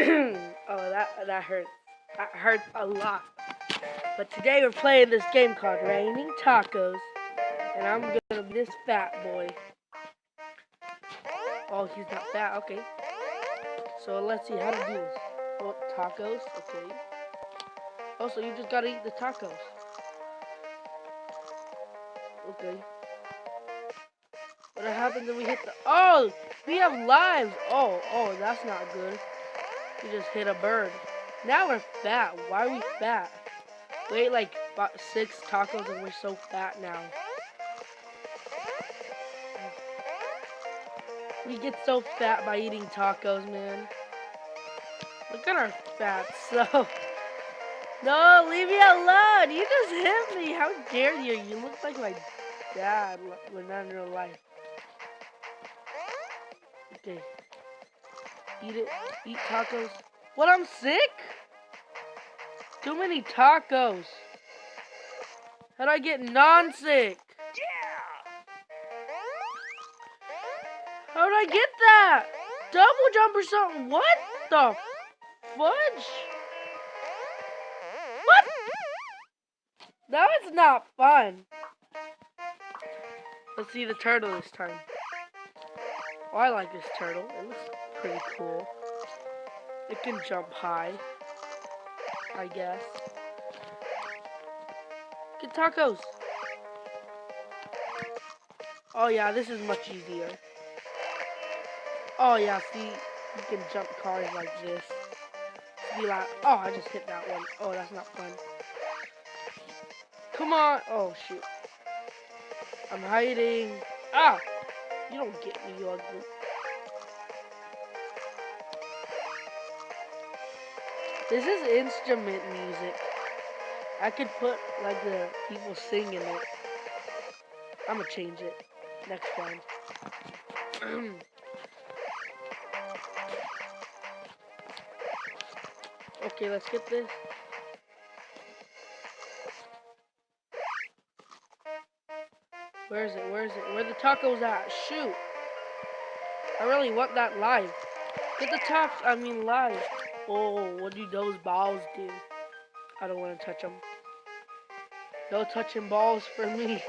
Oh, that hurts. That hurts a lot. But today we're playing this game called Raining Tacos, and I'm gonna be this fat boy. Oh, he's not fat. Okay. So let's see how to do this. Oh, tacos. Okay. Oh, so you just gotta eat the tacos. Okay. What happens if we hit the... Oh! We have lives! Oh, that's not good. We just hit a bird. Now we're fat. Why are we fat? We ate like about 6 tacos and we're so fat now. We get so fat by eating tacos, man. Look at our fat self. No, leave me alone. You just hit me. How dare you? You look like my dad, but not in real life. Okay. Eat it. Eat tacos. What, I'm sick? Too many tacos. How do I get non-sick? How did I get that? Double jump or something? What the fudge? What? That was not fun. Let's see the turtle this time. Oh, I like this turtle. It looks pretty cool. It can jump high, I guess. Get tacos. Oh yeah, this is much easier. Oh yeah, see, you can jump cars like this. Be like, oh, I just hit that one. Oh, that's not fun. Come on. Oh shoot. I'm hiding. Ah! You don't get me, you ugly. This is instrument music. I could put like the people singing it. I'm gonna change it next time. Okay, let's get this. Where is it? Where is it? Where the tacos at? Shoot! I really want that live. Get the tops. I mean live. Oh, what do those balls do? I don't want to touch them. No touching balls for me.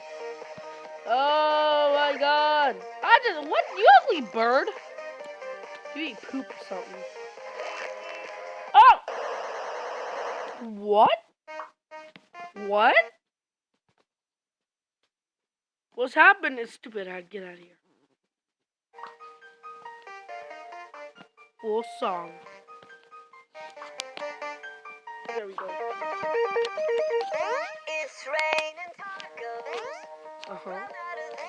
Oh my god! What? You ugly bird! You eat poop or something. Oh! What? What? What's happened? It's stupid. I'd get out of here. Full song. There we go. It's raining tacos.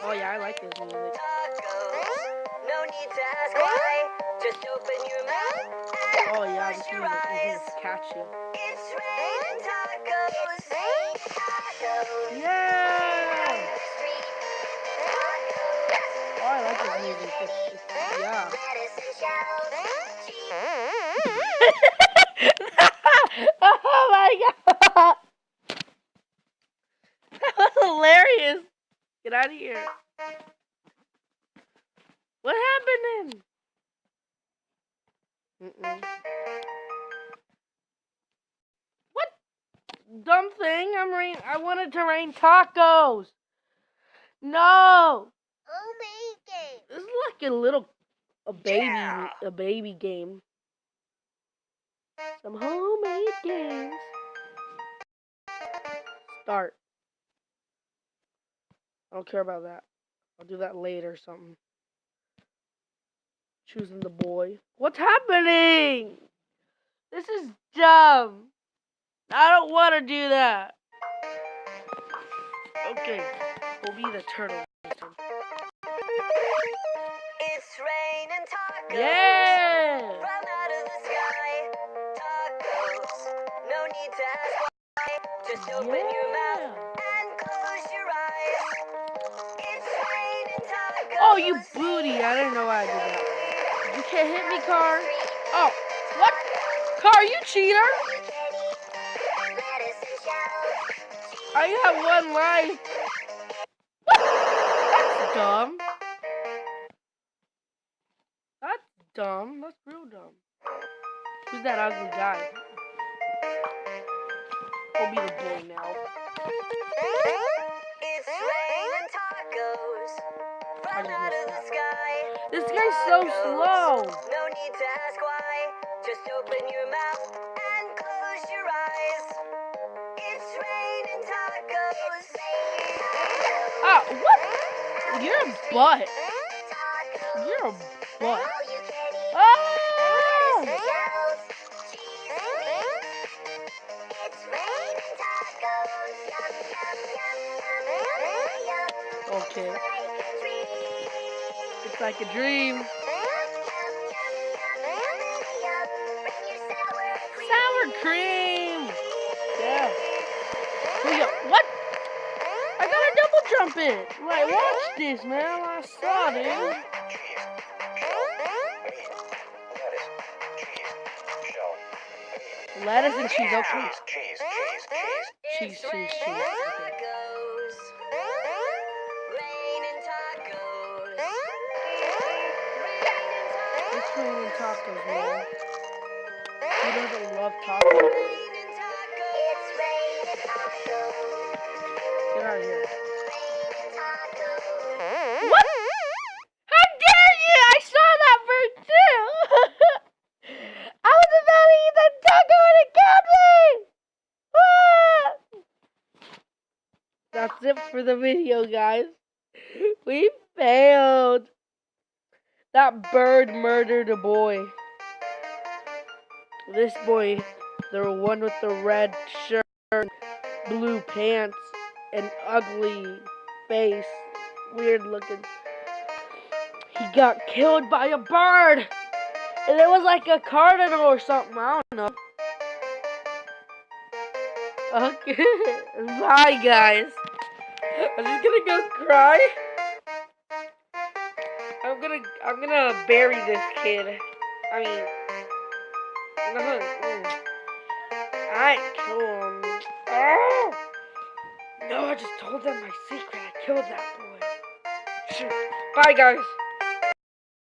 Oh yeah, I like this music. Tacos. No need to ask why. Just open your mouth. Oh yeah, this music is catchy. It's raining tacos. Tacos. Yeah! Oh, I like this music. Yeah. Oh my god! That was hilarious. Get out of here. What happened then? What dumb thing? I wanted to rain tacos. No. This is like a baby game. Some homemade games. Start. I don't care about that. I'll do that later or something. Choosing the boy. What's happening? This is dumb. I don't want to do that. Okay. We'll be the turtle. It's raining tacos. Yeah! From out of the sky. Tacos. No need to ask why. Just open your mouth and close your eyes. It's raining tacos. Oh, you booty. I didn't know I did that. You can't hit me, car. Oh, what? Car, you cheater. I got one life. What? That's dumb. That's dumb. That's real dumb. Who's that ugly guy? I'll be the boy now. It's raining tacos I from just out of missed the that. sky. This guy's so slow. No need to ask why. Just open your mouth and close your eyes. It's raining tacos. Ah, what? You're a butt. You're a butt. Ah! Okay. It's like a dream. Sour cream. Yeah. What? I got a double jump in. Like, watch this, man. I saw, dude. Lettuce and cheese, okay. Cheese. Okay. Tacos. Raining tacos. It's raining tacos, man. Who doesn't love tacos? Raining tacos. It's raining tacos. Get out of here. Raining tacos. What? How dare you? I saw that bird too. I was about to eat the taco and it got me. Ah! That's it for the video, guys. We failed. That bird murdered a boy. This boy, the one with the red shirt, blue pants, and ugly face, weird looking. He got killed by a bird. And it was like a cardinal or something. I don't know. Okay. Bye, guys. I'm just gonna go cry. I'm gonna bury this kid. I mean, no, I ain't kill him. Oh! No, I just told them my secret. I killed that boy. Shoot. Bye, guys.